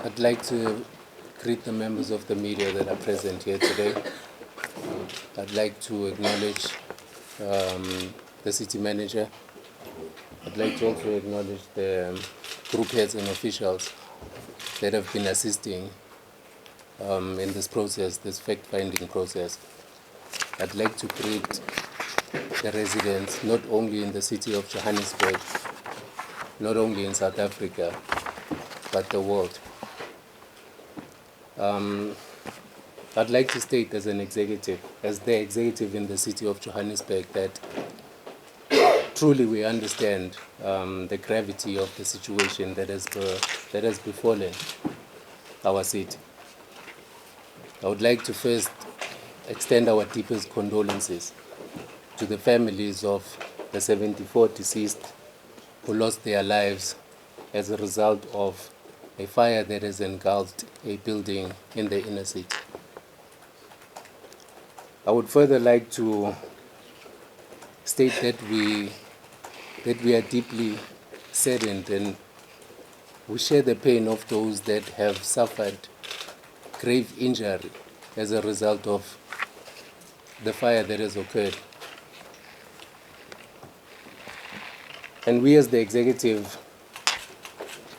I'd like to greet the members of the media that are present here today. I'd like to acknowledge the city manager. I'd like to also acknowledge the group heads and officials that have been assisting in this process, this fact-finding process. I'd like to greet the residents, not only in the city of Johannesburg, not only in South Africa, but the world. I'd like to state as the executive in the city of Johannesburg, that truly we understand the gravity of the situation that has befallen our city. I would like to first extend our deepest condolences to the families of the 74 deceased who lost their lives as a result of a fire that has engulfed a building in the inner city. I would further like to state that we are deeply saddened, and we share the pain of those that have suffered grave injury as a result of the fire that has occurred. And we, as the executive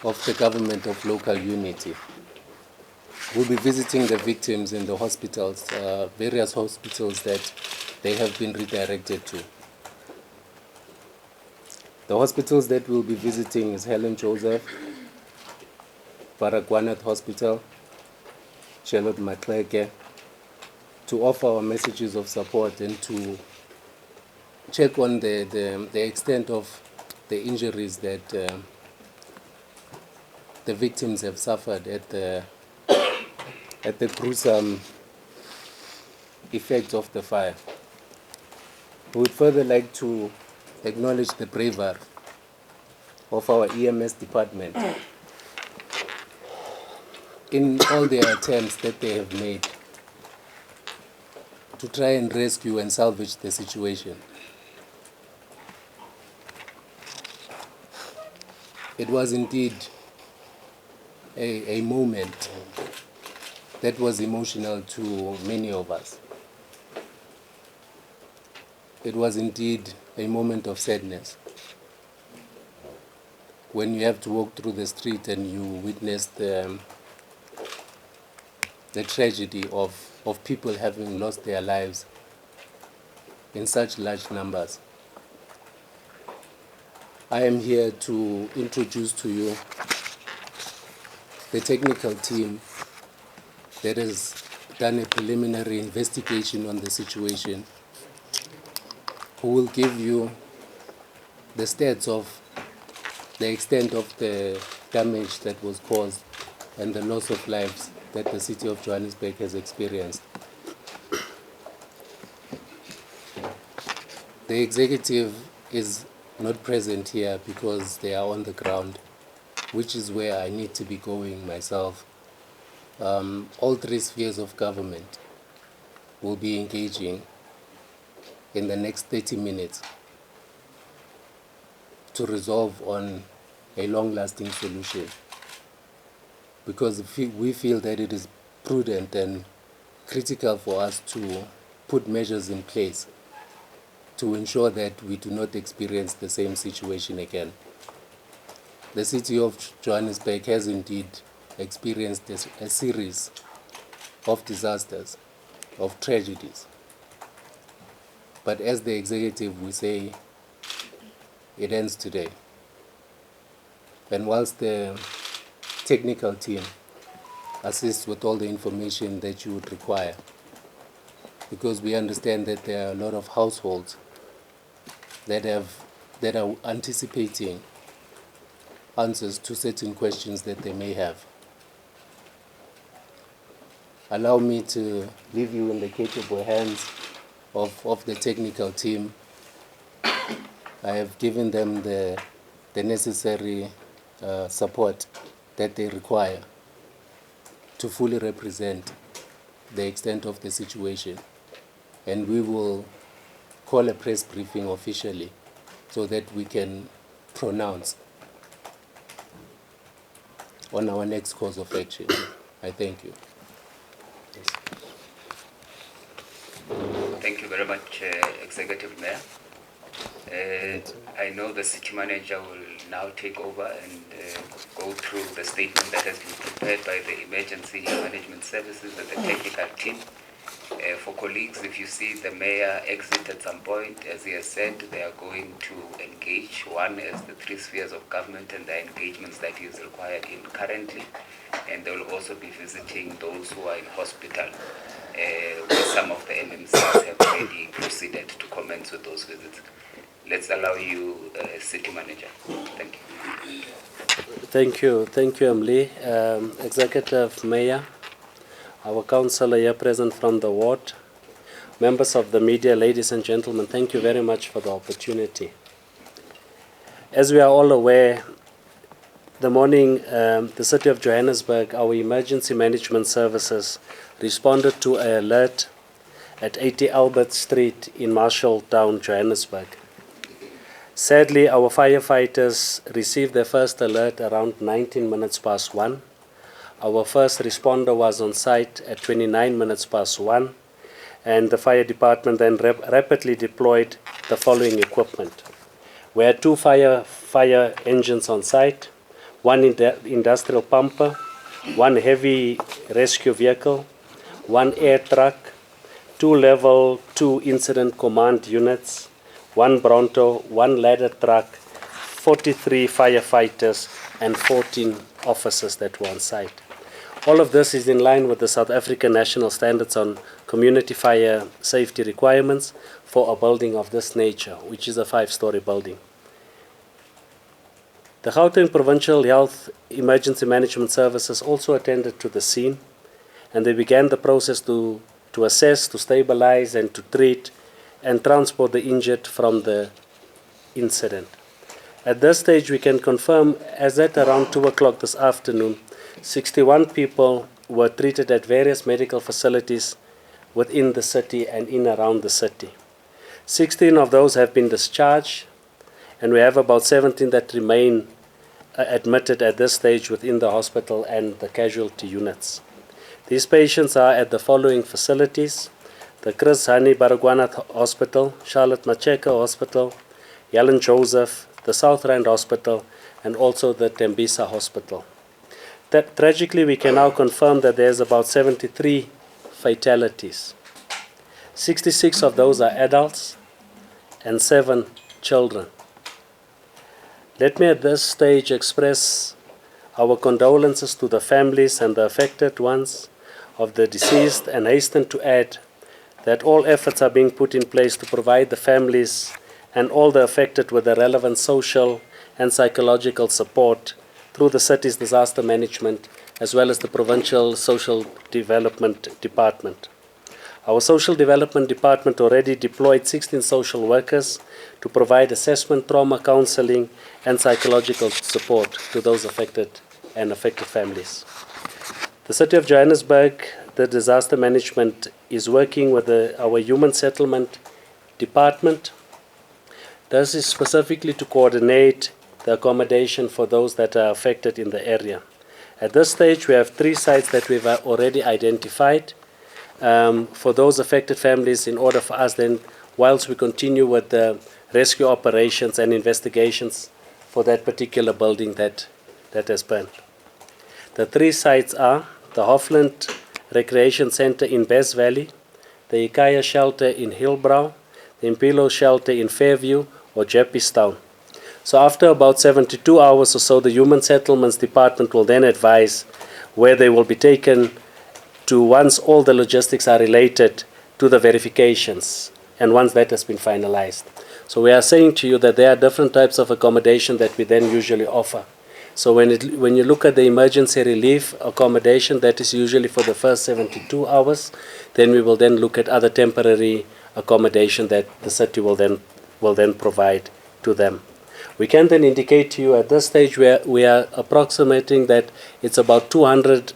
of the government of local unity, will be visiting the victims in the hospitals, various hospitals that they have been redirected to. The hospitals that we'll be visiting is Helen Joseph, Baragwanath Hospital, Charlotte Maxeke, to offer our messages of support and to check on the extent of the injuries that the victims have suffered at the gruesome effects of the fire. We would further like to acknowledge the bravery of our EMS department in all their attempts that they have made to try and rescue and salvage the situation. It was indeed a moment that was emotional to many of us. It was indeed a moment of sadness when you have to walk through the street and you witness the tragedy of people having lost their lives in such large numbers. I am here to introduce to you the technical team that has done a preliminary investigation on the situation, who will give you the stats of the extent of the damage that was caused and the loss of lives that the city of Johannesburg has experienced. The executive is not present here because they are on the ground, which is where I need to be going myself. All three spheres of government will be engaging in the next 30 minutes to resolve on a long-lasting solution, because we feel that it is prudent and critical for us to put measures in place to ensure that we do not experience the same situation again. The city of Johannesburg has indeed experienced a series of disasters, of tragedies. But as the executive, we say it ends today. And whilst the technical team assists with all the information that you would require, because we understand that there are a lot of households that are anticipating answers to certain questions that they may have. Allow me to leave you in the capable hands of the technical team. I have given them the necessary support that they require to fully represent the extent of the situation. And we will call a press briefing officially so that we can pronounce on our next course of action. I thank you. Thank you very much, Executive Mayor. I know the city manager will now take over and go through the statement that has been prepared by the Emergency Management Services and the technical team. For colleagues, if you see the mayor exit at some point, as he has said, they are going to engage. One is the 3 spheres of government and the engagements that he is required in currently. And they will also be visiting those who are in hospital, where some of the MMCs have already proceeded to commence with those visits. Let's allow you, City Manager. Thank you. Thank you, Emily. Executive Mayor, our councillor here present from the ward, members of the media, ladies and gentlemen, thank you very much for the opportunity. As we are all aware, the morning, the City of Johannesburg, our emergency management services responded to an alert at 80 Albert Street in Marshalltown, Johannesburg. Sadly, our firefighters received their first alert around 19 minutes past 1. Our first responder was on site at 29 minutes past 1, and the fire department then rapidly deployed the following equipment. We had 2 fire engines on site, 1 industrial pumper, 1 heavy rescue vehicle, 1 air truck, 2 level 2 incident command units, 1 Bronto, 1 ladder truck, 43 firefighters, and 14 officers that were on site. All of this is in line with the South African National Standards on Community Fire Safety Requirements for a building of this nature, which is a 5-story building. The Gauteng Provincial Health Emergency Management Services also attended to the scene, and they began the process to assess, to stabilize, and to treat and transport the injured from the incident. At this stage, we can confirm, as at around 2 o'clock this afternoon, 61 people were treated at various medical facilities within the city and in around the city. 16 of those have been discharged, and we have about 17 that remain admitted at this stage within the hospital and the casualty units. These patients are at the following facilities: the Chris Hani Baragwanath Hospital, Charlotte Macheka Hospital, Helen Joseph, the South Rand Hospital, and also the Tembisa Hospital. Tragically, we can now confirm that there's about 73 fatalities. 66 of those are adults and 7 children. Let me at this stage express our condolences to the families and the affected ones of the deceased, and hasten to add that all efforts are being put in place to provide the families and all the affected with the relevant social and psychological support through the city's disaster management as well as the Provincial Social Development Department. Our Social Development Department already deployed 16 social workers to provide assessment, trauma counseling, and psychological support to those affected and affected families. The City of Johannesburg, the disaster management, is working with our Human Settlement Department. This is specifically to coordinate the accommodation for those that are affected in the area. At this stage, we have 3 sites that we've already identified for those affected families, in order for us then, whilst we continue with the rescue operations and investigations for that particular building that has burned. The 3 sites are the Hofland Recreation Center in Bess Valley, the Ikaya Shelter in Hillbrow, the Impilo Shelter in Fairview or Jeppestown. So after about 72 hours or so, the Human Settlements Department will then advise where they will be taken to once all the logistics are related to the verifications and once that has been finalized. So we are saying to you that there are different types of accommodation that we then usually offer. So when you look at the emergency relief accommodation, that is usually for the first 72 hours. Then we will then look at other temporary accommodation that the city will then provide to them. We can then indicate to you at this stage where we are approximating that it's about 200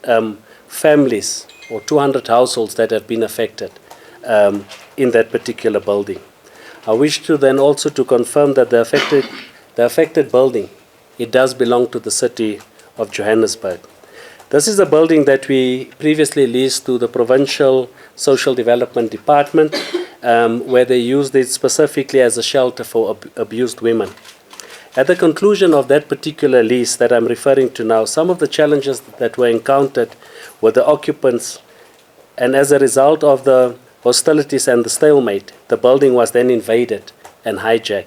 families or 200 households that have been affected in that particular building. I wish to then also to confirm that the affected building, it does belong to the City of Johannesburg. This is a building that we previously leased to the Provincial Social Development Department, where they used it specifically as a shelter for abused women. At the conclusion of that particular lease that I'm referring to now, some of the challenges that were encountered with the occupants, and as a result of the hostilities and the stalemate, the building was then invaded and hijacked.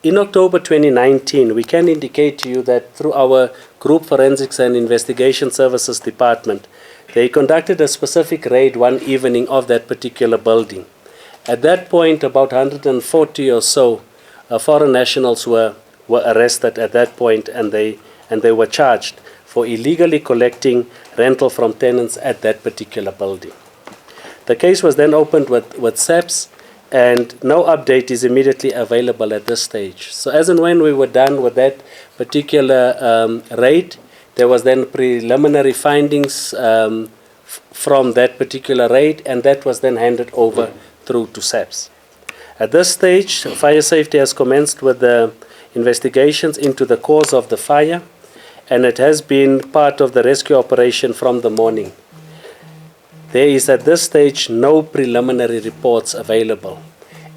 In October 2019, we can indicate to you that through our Group Forensics and Investigation Services Department, they conducted a specific raid one evening of that particular building. At that point, about 140 or so foreign nationals were arrested at that point, and they were charged for illegally collecting rental from tenants at that particular building. The case was then opened with SAPS, and no update is immediately available at this stage. So as and when we were done with that particular raid, there was then preliminary findings from that particular raid, and that was then handed over through to SAPS. At this stage, fire safety has commenced with the investigations into the cause of the fire, and it has been part of the rescue operation from the morning. There is at this stage no preliminary reports available,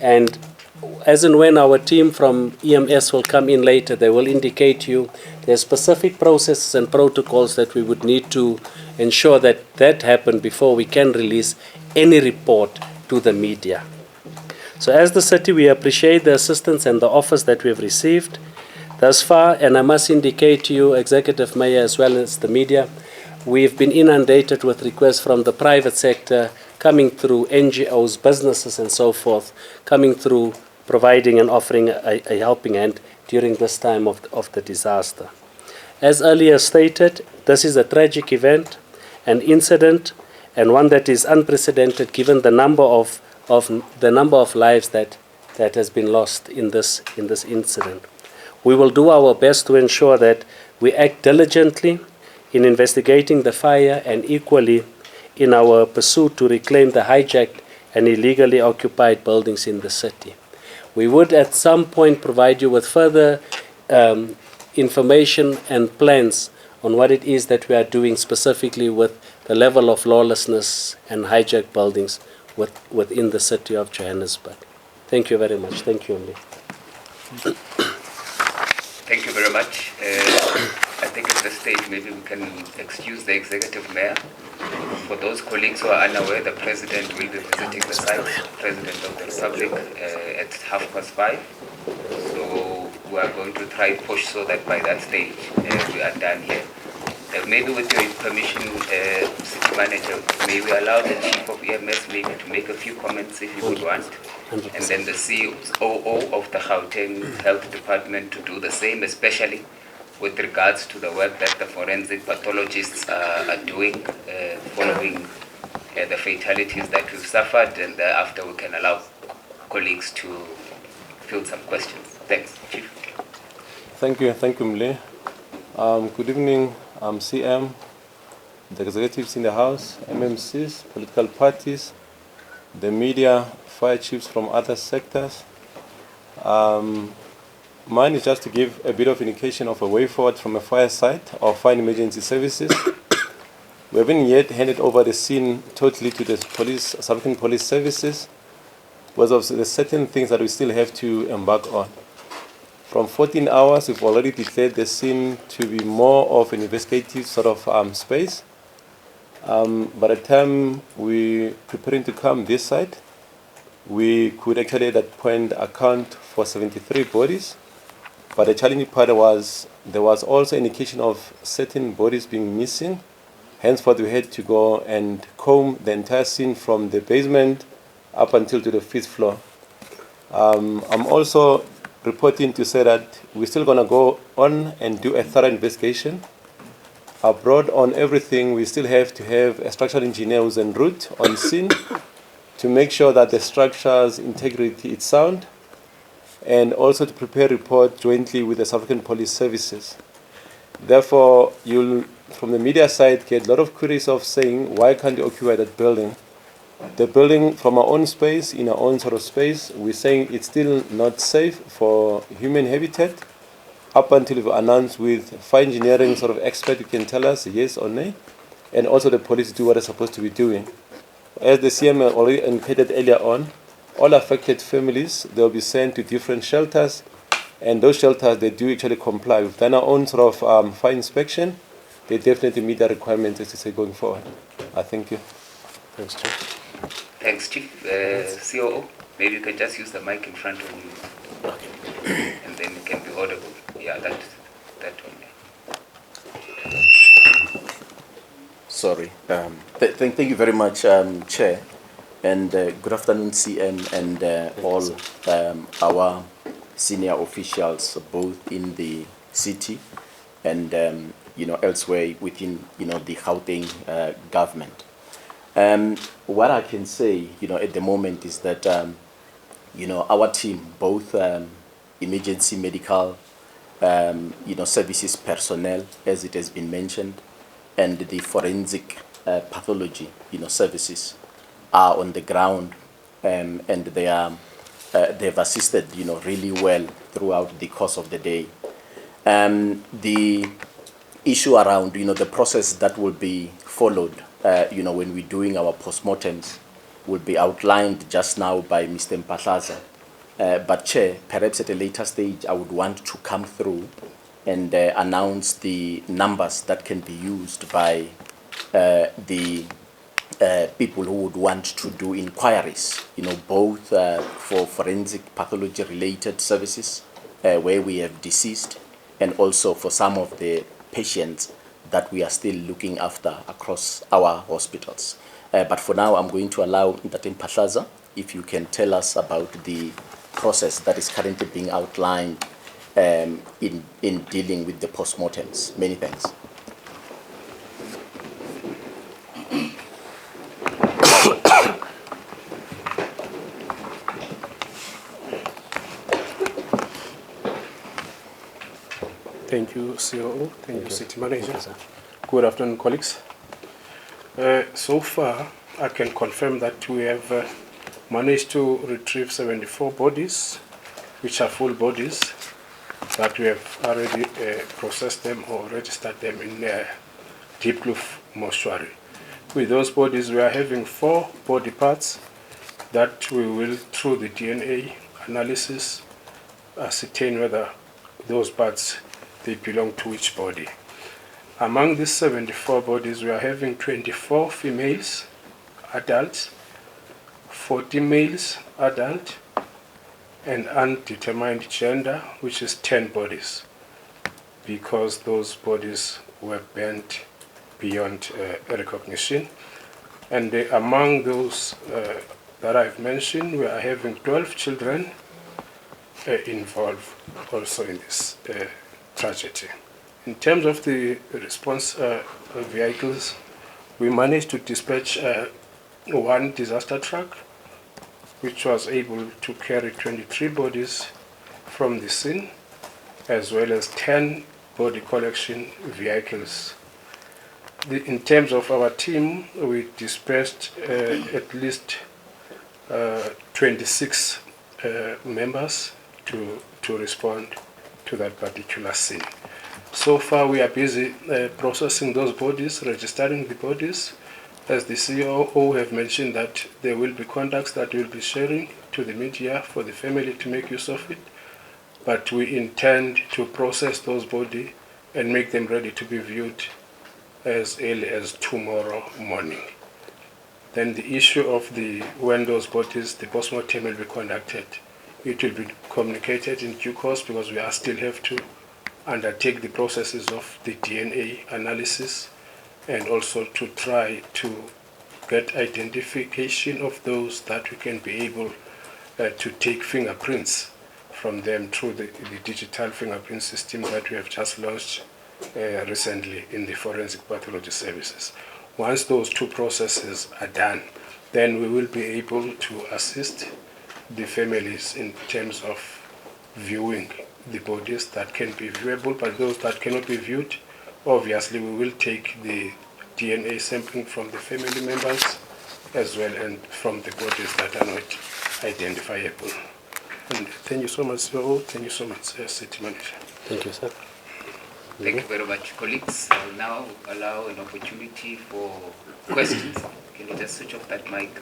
and as and when our team from EMS will come in later, they will indicate to you there are specific processes and protocols that we would need to ensure that happen before we can release any report to the media. So as the city, we appreciate the assistance and the offers that we have received thus far, and I must indicate to you, Executive Mayor, as well as the media, we've been inundated with requests from the private sector coming through, NGOs, businesses and so forth, coming through, providing and offering a helping hand during this time of the disaster. As earlier stated, this is a tragic event, an incident, and one that is unprecedented given the number of lives that has been lost in this incident. We will do our best to ensure that we act diligently in investigating the fire and equally in our pursuit to reclaim the hijacked and illegally occupied buildings in the city. We would at some point provide you with further information and plans on what it is that we are doing specifically with the level of lawlessness and hijacked buildings within the city of Johannesburg. Thank you very much. Thank you, Lee. Thank you very much. I think at this stage maybe we can excuse the Executive Mayor. For those colleagues who are unaware, the President will be visiting the site, President of the Republic, at 5:30. So we are going to try push so that by that stage we are done here. Maybe with your permission, City Manager, may we allow the Chief of EMS maybe to make a few comments if you would want, 100%. and then the COO of the Gauteng Health Department to do the same, especially with regards to the work that the forensic pathologists are doing following the fatalities that we've suffered, and after we can allow colleagues to field some questions. Thanks, Chief. Thank you, Mle. Good evening, CM, the executives in the House, MMCs, political parties, the media, fire chiefs from other sectors. Mine is just to give a bit of indication of a way forward from a fire site or fire emergency services. We haven't yet handed over the scene totally to the police, South African Police Services, because of the certain things that we still have to embark on. From 14 hours, we've already declared the scene to be more of an investigative sort of space. By the time we're preparing to come this side, we could actually at that point account for 73 bodies. But the challenging part was there was also indication of certain bodies being missing. Henceforth, we had to go and comb the entire scene from the basement up until to the 5th floor. I'm also reporting to say that we're still going to go on and do a thorough investigation. Abroad on everything, we still have to have a structural engineer who's en route on scene to make sure that the structure's integrity is sound, and also to prepare a report jointly with the South African Police Services. Therefore, you'll, from the media side, get a lot of queries of saying, why can't you occupy that building? The building, from our own space, in our own sort of space, we're saying it's still not safe for human habitat. up until we've announced with fire engineering sort of expert who can tell us yes or no, and also the police do what they're supposed to be doing. As the CM already indicated earlier on, all affected families, they'll be sent to different shelters, and those shelters, they do actually comply. We've done our own sort of fire inspection. They definitely meet the requirements, as you say, going forward. I thank you. Thanks, Chief. Thanks, Chief. COO, maybe you can just use the mic in front of you. Okay. And then it can be audible. Yeah, that one. Sorry. Thank you very much, Chair, and good afternoon, CM, and all our senior officials, both in the city and elsewhere within the Gauteng government. What I can say at the moment is that our team, both emergency medical services personnel, as it has been mentioned, and the forensic pathology services are on the ground, and they've assisted really well throughout the course of the day. The issue around the process that will be followed when we're doing our postmortems will be outlined just now by Mr. Mpahlaza. But Chair, perhaps at a later stage I would want to come through and announce the numbers that can be used by the people who would want to do inquiries, both for forensic pathology related services where we have deceased, and also for some of the patients that we are still looking after across our hospitals. But for now, I'm going to allow Mr. Mpahlaza, if you can tell us about the process that is currently being outlined in dealing with the postmortems. Many thanks. Thank you, COO. Thank you, City Manager. Good afternoon, colleagues. So far, I can confirm that we have managed to retrieve 74 bodies, which are full bodies, that we have already processed them or registered them in Deep Kloof mortuary. With those bodies, we are having 4 body parts that we will, through the DNA analysis, ascertain whether those parts they belong to which body. Among these 74 bodies, we are having 24 females, adults, 40 males, adult, and undetermined gender, which is 10 bodies, because those bodies were burnt beyond recognition. And among those that I've mentioned, we are having 12 children involved also in this tragedy. In terms of the response vehicles, we managed to dispatch 1 disaster truck, which was able to carry 23 bodies from the scene, as well as 10 body collection vehicles. In terms of our team, we dispatched at least 26 members to respond to that particular scene. So far, we are busy processing those bodies, registering the bodies. As the COO have mentioned, that there will be contacts that we'll be sharing to the media for the family to make use of it. But we intend to process those bodies and make them ready to be viewed as early as tomorrow morning. Then the issue of when those bodies, the postmortem will be conducted, it will be communicated in due course, because we still have to undertake the processes of the DNA analysis, and also to try to get identification of those that we can be able to take fingerprints from them through the digital fingerprint system that we have just launched recently in the forensic pathology services. Once those 2 processes are done, then we will be able to assist the families in terms of viewing the bodies that can be viewable. But those that cannot be viewed, obviously we will take the DNA sampling from the family members as well, and from the bodies that are not identifiable. And thank you so much, COO. Thank you so much, City Manager. Thank you, sir. Thank you very much, colleagues. I will now allow an opportunity for questions. Can you just switch off that mic?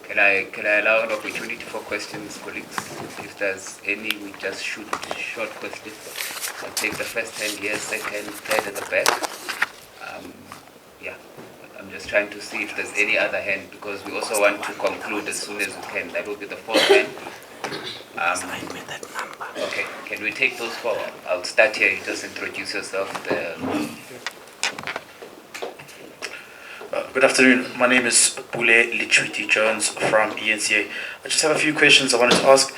Can I allow an opportunity for questions, colleagues? If there's any, we just shoot short questions. I'll take the first hand here, second, third at the back. Yeah, I'm just trying to see if there's any other hand, because we also want to conclude as soon as we can. That will be the fourth hand. Okay, can we take those forward? I'll start here. You just introduce yourself. Good afternoon. My name is Bule Litwiti Jones from ENCA. I just have a few questions I wanted to ask.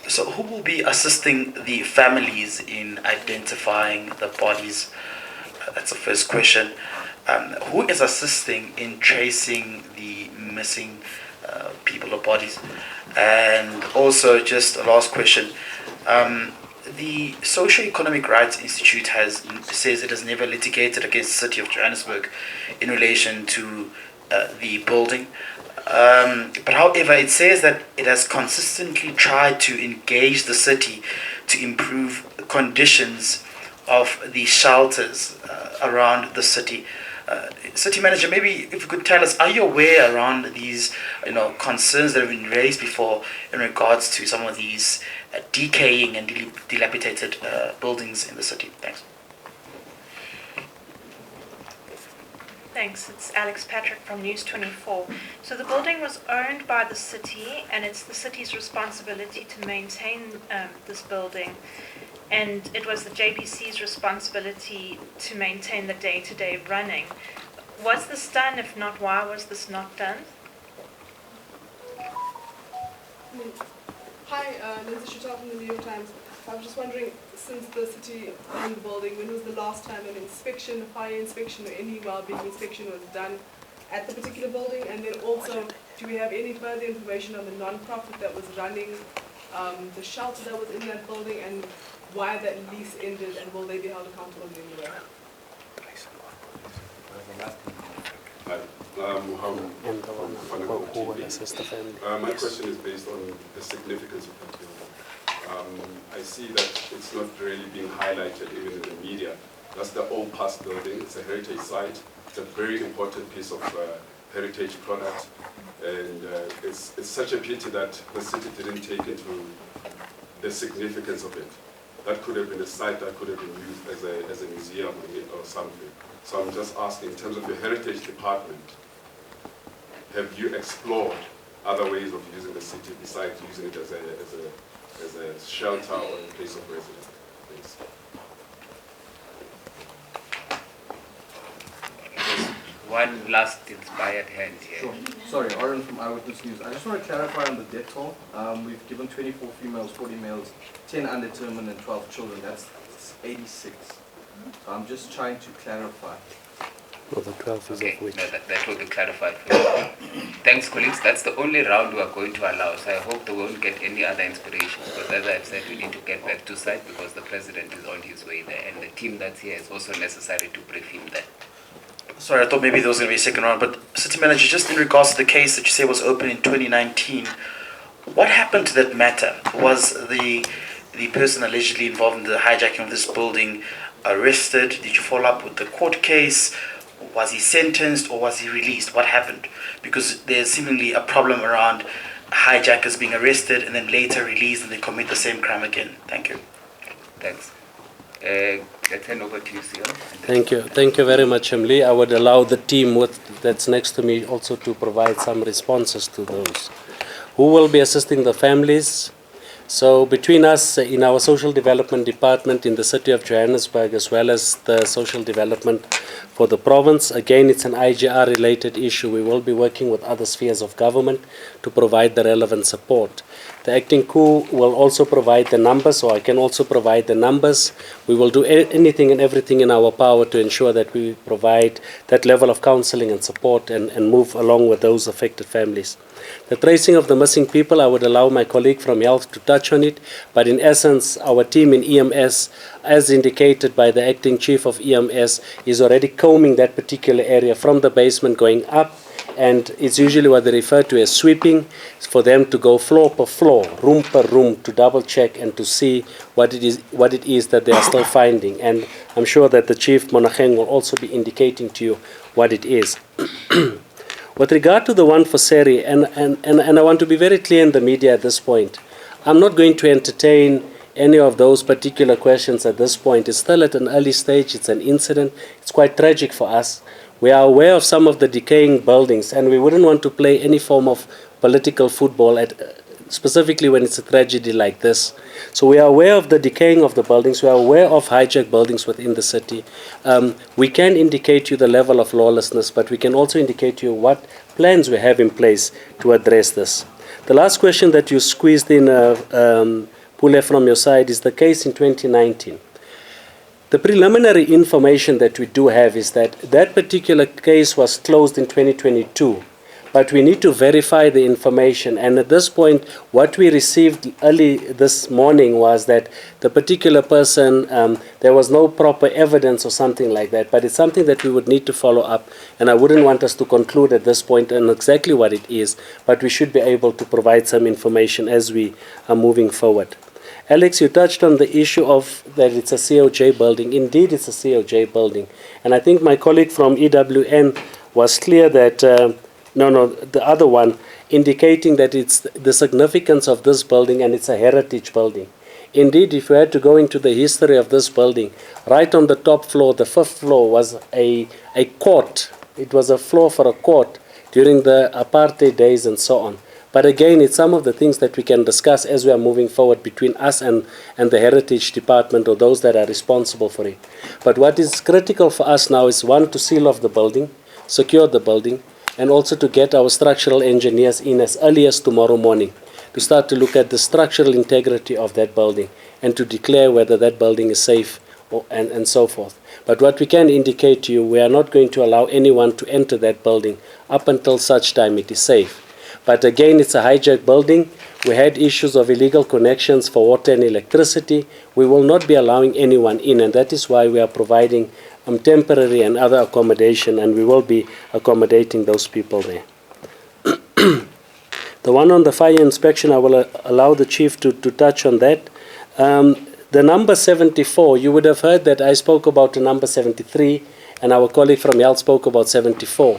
So who will be assisting the families in identifying the bodies? That's the first question. Who is assisting in tracing the missing people or bodies? And also, just a last question. The Socio-Economic Rights Institute says it has never litigated against the City of Johannesburg in relation to the building. But however, it says that it has consistently tried to engage the city to improve conditions of the shelters around the city. City manager, maybe if you could tell us, are you aware around these concerns that have been raised before in regards to some of these decaying and dilapidated buildings in the city? Thanks. Thanks. It's Alex Patrick from News 24. So the building was owned by the city, and it's the city's responsibility to maintain this building. And it was the JPC's responsibility to maintain the day-to-day running. Was this done? If not, why was this not done? Hi, Lindsay Schutter from the New York Times. I was just wondering, since the city owned the building, when was the last time an inspection, a fire inspection, or any well-being inspection was done at the particular building? And then also, do we have any further information on the non-profit that was running the shelter that was in that building, and why that lease ended, and will they be held accountable in any way? Who will assist the family? My question is based on the significance of that building. I see that it's not really being highlighted even in the media. That's the old past building. It's a heritage site. It's a very important piece of heritage product. And it's such a pity that the city didn't take into the significance of it. That could have been a site that could have been used as a museum or something. So I'm just asking, in terms of your heritage department, have you explored other ways of using the city besides using it as a shelter or a place of residence? Thanks. One last inspired hand here. Sure. Sorry, Aaron from Eyewitness News. I just want to clarify on the death toll. We've given 24 females, 40 males, 10 undetermined and 12 children. That's 86. So I'm just trying to clarify. Well, the 12 is Okay, of which? no, that will be clarified for you. Thanks, colleagues. That's the only round we are going to allow, so I hope they won't get any other inspiration, because as I've said, we need to get back to site because the president is on his way there, and the team that's here is also necessary to brief him there. Sorry, I thought maybe there was going to be a second round, but City Manager, just in regards to the case that you say was open in 2019, what happened to that matter? Was the person allegedly involved in the hijacking of this building arrested? Did you follow up with the court case? Was he sentenced or was he released? What happened? Because there's seemingly a problem around hijackers being arrested and then later released and they commit the same crime again. Thank you. Thanks. Let's hand over to you, Sion. Thank you. Thank you very much, Emily. I would allow the team that's next to me also to provide some responses to those. Who will be assisting the families? So between us in our social development department in the city of Johannesburg, as well as the social development for the province, again it's an IGR related issue. We will be working with other spheres of government to provide the relevant support. The acting coup will also provide the numbers, so I can also provide the numbers. We will do anything and everything in our power to ensure that we provide that level of counseling and support and move along with those affected families. The tracing of the missing people, I would allow my colleague from Health to touch on it, but in essence, our team in EMS, as indicated by the acting chief of EMS, is already combing that particular area from the basement going up and it's usually what they refer to as sweeping, for them to go floor per floor, room per room, to double check and to see what it is that they are still finding. And I'm sure that the Chief Monageng will also be indicating to you what it is. With regard to the one for Seri, and I want to be very clear in the media at this point, I'm not going to entertain any of those particular questions at this point. It's still at an early stage. It's an incident. It's quite tragic for us. We are aware of some of the decaying buildings, and we wouldn't want to play any form of political football, specifically when it's a tragedy like this. So we are aware of the decaying of the buildings. We are aware of hijacked buildings within the city. We can indicate to you the level of lawlessness, but we can also indicate to you what plans we have in place to address this. The last question that you squeezed in, Pule, from your side, is the case in 2019. The preliminary information that we do have is that that particular case was closed in 2022, but we need to verify the information. And at this point, what we received early this morning was that the particular person, there was no proper evidence or something like that, but it's something that we would need to follow up, and I wouldn't want us to conclude at this point on exactly what it is, but we should be able to provide some information as we are moving forward. Alex, you touched on the issue of that it's a COJ building. Indeed, it's a COJ building. And I think my colleague from EWN was clear that, the other one, indicating that it's the significance of this building, and it's a heritage building. Indeed, if you had to go into the history of this building, right on the top floor, the 5th floor, was a court. It was a floor for a court during the apartheid days and so on. But again, it's some of the things that we can discuss as we are moving forward between us and the Heritage Department, or those that are responsible for it. But what is critical for us now is, one, to seal off the building, secure the building, and also to get our structural engineers in as early as tomorrow morning to start to look at the structural integrity of that building and to declare whether that building is safe and so forth. But what we can indicate to you, we are not going to allow anyone to enter that building up until such time it is safe. But again, it's a hijacked building. We had issues of illegal connections for water and electricity. We will not be allowing anyone in, and that is why we are providing temporary and other accommodation, and we will be accommodating those people there. The one on the fire inspection, I will allow the chief to touch on that. The number 74, you would have heard that I spoke about the number 73, and our colleague from health spoke about 74.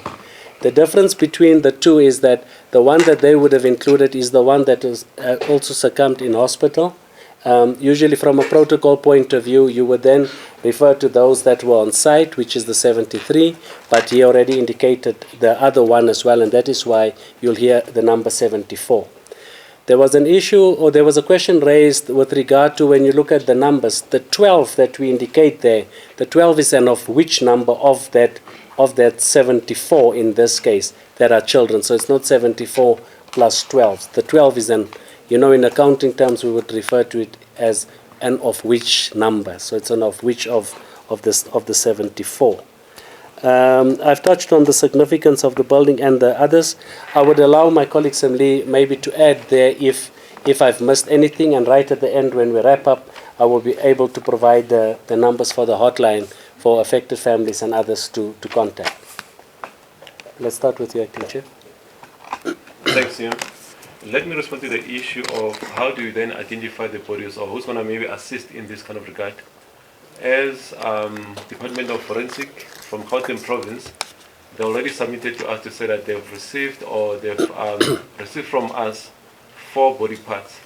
The difference between the two is that the one that they would have included is the one that was also succumbed in hospital. Usually from a protocol point of view, you would then refer to those that were on site, which is the 73, but he already indicated the other one as well, and that is why you'll hear the number 74. There was an issue, or there was a question raised with regard to, when you look at the numbers, the 12 that we indicate there, the 12 is an of which number of that 74 in this case that are children. So it's not 74 plus 12. The 12 is an, in accounting terms we would refer to it as an of which number. So it's an of which of the 74. I've touched on the significance of the building and the others. I would allow my colleague Semli maybe to add there if I've missed anything, and right at the end when we wrap up, I will be able to provide the numbers for the hotline for affected families and others to contact. Let's start with you, Acting Chief. Thanks, Ian. Let me respond to the issue of how do you then identify the bodies, or who's going to maybe assist in this kind of regard. As Department of Forensic from Gauteng Province, they already submitted to us to say that they've received, or they've received from us 4 body parts.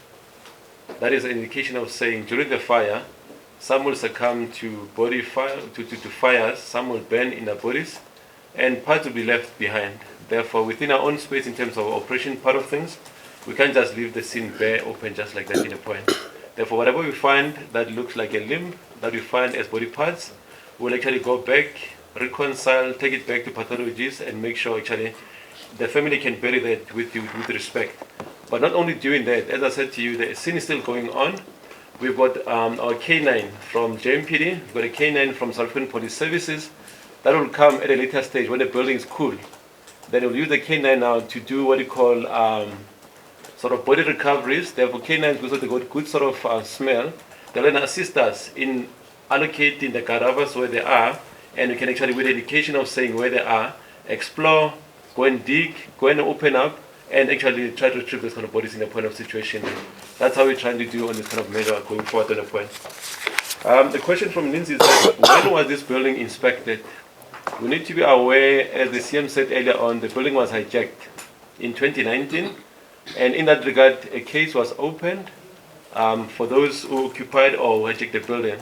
That is an indication of saying during the fire, some will succumb to body fire, to fires, some will burn in their bodies, and parts will be left behind. Therefore, within our own space in terms of operation part of things, we can't just leave the scene bare open just like that in a point. Therefore, whatever we find that looks like a limb, that we find as body parts, we'll actually go back, reconcile, take it back to pathologists, and make sure actually the family can bury that with respect. But not only doing that, as I said to you, the scene is still going on. We've got our K9 from JMPD, we've got a K9 from South African Police Services. That will come at a later stage when the building is cool. Then we'll use the K9 now to do what you call sort of body recoveries. Therefore, K9s, because they got good sort of smell, they'll then assist us in allocating the cadavers where they are, and we can actually, with the indication of saying where they are, explore go and dig, go and open up, and actually try to retrieve those kind of bodies in a point of situation. That's how we're trying to do on this kind of measure going forward on the point. The question from Lindsay is that when was this building inspected? We need to be aware, as the CM said earlier on, the building was hijacked in 2019, and in that regard, a case was opened for those who occupied or hijacked the building.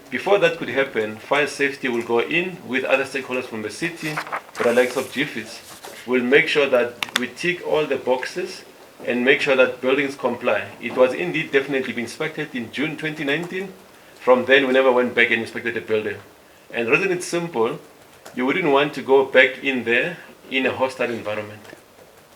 Before that could happen, fire safety will go in with other stakeholders from the city, the likes of GFIS. We'll make sure that we tick all the boxes and make sure that buildings comply. It was indeed definitely been inspected in June 2019. From then, we never went back and inspected the building. And the reason it's simple, you wouldn't want to go back in there in a hostile environment.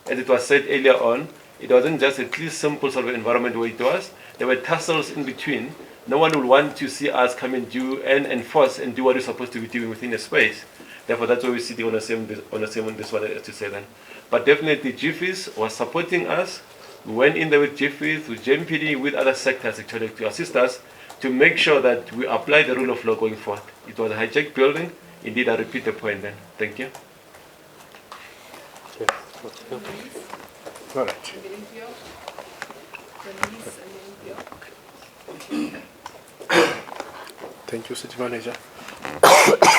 As it was said earlier on, it wasn't just a clear, simple sort of environment where it was. There were tussles in between. No one will want to see us come and do and enforce and do what we're supposed to be doing within a space. Therefore, that's why we see on the same on this one, as to say then. But definitely, GFIS was supporting us. We went in there with GFIS, with JMPD, with other sectors actually to assist us to make sure that we apply the rule of law going forward. It was a hijacked building. Indeed, I repeat the point then. Thank you. All right. Thank you, City Manager.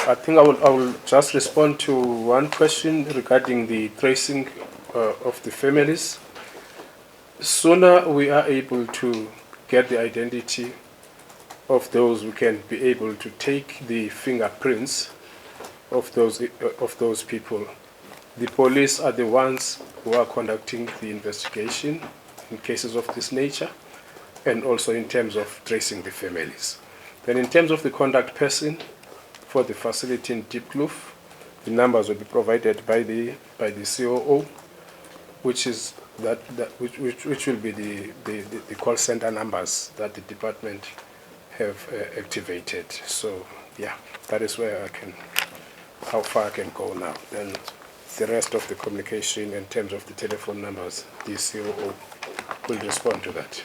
I think I will just respond to one question regarding the tracing of the families. Sooner we are able to get the identity of those, we can be able to take the fingerprints of those people. The police are the ones who are conducting the investigation in cases of this nature, and also in terms of tracing the families. Then in terms of the contact person for the facility in Diepkloof, the numbers will be provided by the COO, which is which will be the call center numbers that the department have activated. So yeah, that is where how far I can go now. Then the rest of the communication in terms of the telephone numbers, the COO will respond to that.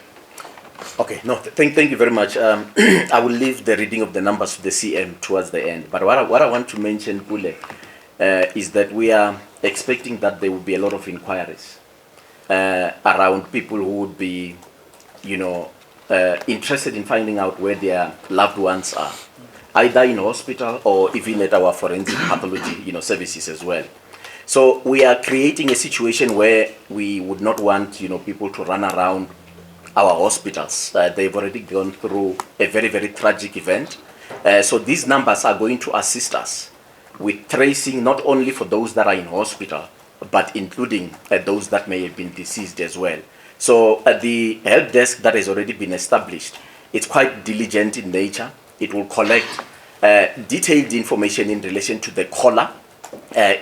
Okay, no, thank you very much. I will leave the reading of the numbers to the CM towards the end. But what I want to mention, Pule, is that we are expecting that there will be a lot of inquiries around people who would be, interested in finding out where their loved ones are, either in hospital or even at our forensic pathology, services as well. So we are creating a situation where we would not want, people to run around our hospitals. They've already gone through a very, very tragic event. So these numbers are going to assist us with tracing not only for those that are in hospital, but including those that may have been deceased as well. So the help desk that has already been established, it's quite diligent in nature. It will collect detailed information in relation to the caller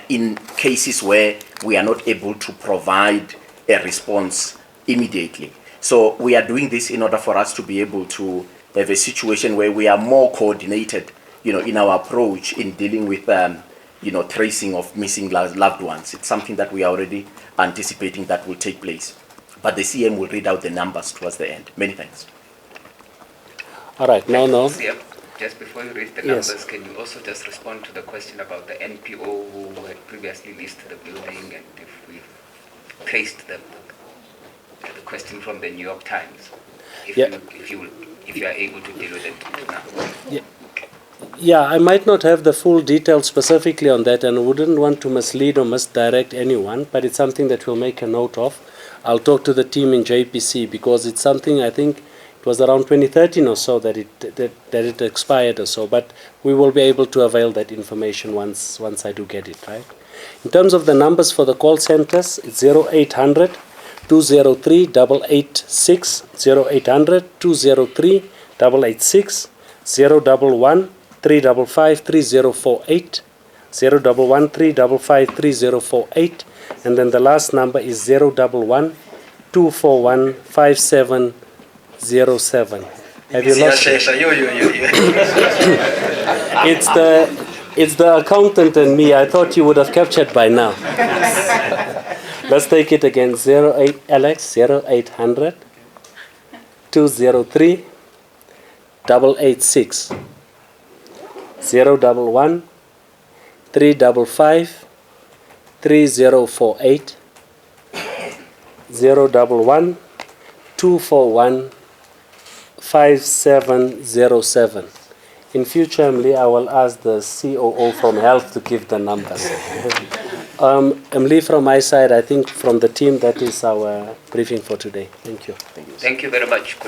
in cases where we are not able to provide a response immediately. So we are doing this in order for us to be able to have a situation where we are more coordinated, in our approach in dealing with, tracing of missing loved ones. It's something that we are already anticipating that will take place. But the CM will read out the numbers towards the end. Many thanks. All right, now. Yep. Just before you read the numbers, can you also just respond to the question about the NPO who had previously leased the building, and if we traced the question from the New York Times, if you are able to deal with it now. Yeah, I might not have the full details specifically on that, and wouldn't want to mislead or misdirect anyone, but it's something that we'll make a note of. I'll talk to the team in JPC, because it's something, I think it was around 2013 or so that it expired or so, but we will be able to avail that information once I do get it, right? In terms of the numbers for the call centers, it's 0800 203 886, 0800 203 886, 011 355 3048, 011 355 3048, and then the last number is 011 241 5707. Have you lost it? It's the accountant and me. I thought you would have captured by now. Let's take it again. 0800 203 886, 011 355 3048 011 241 5707. In future, Emily, I will ask the COO from Health to give the numbers. Emily, from my side, I think from the team, that is our briefing for today. Thank you. Thank you very much, colleagues.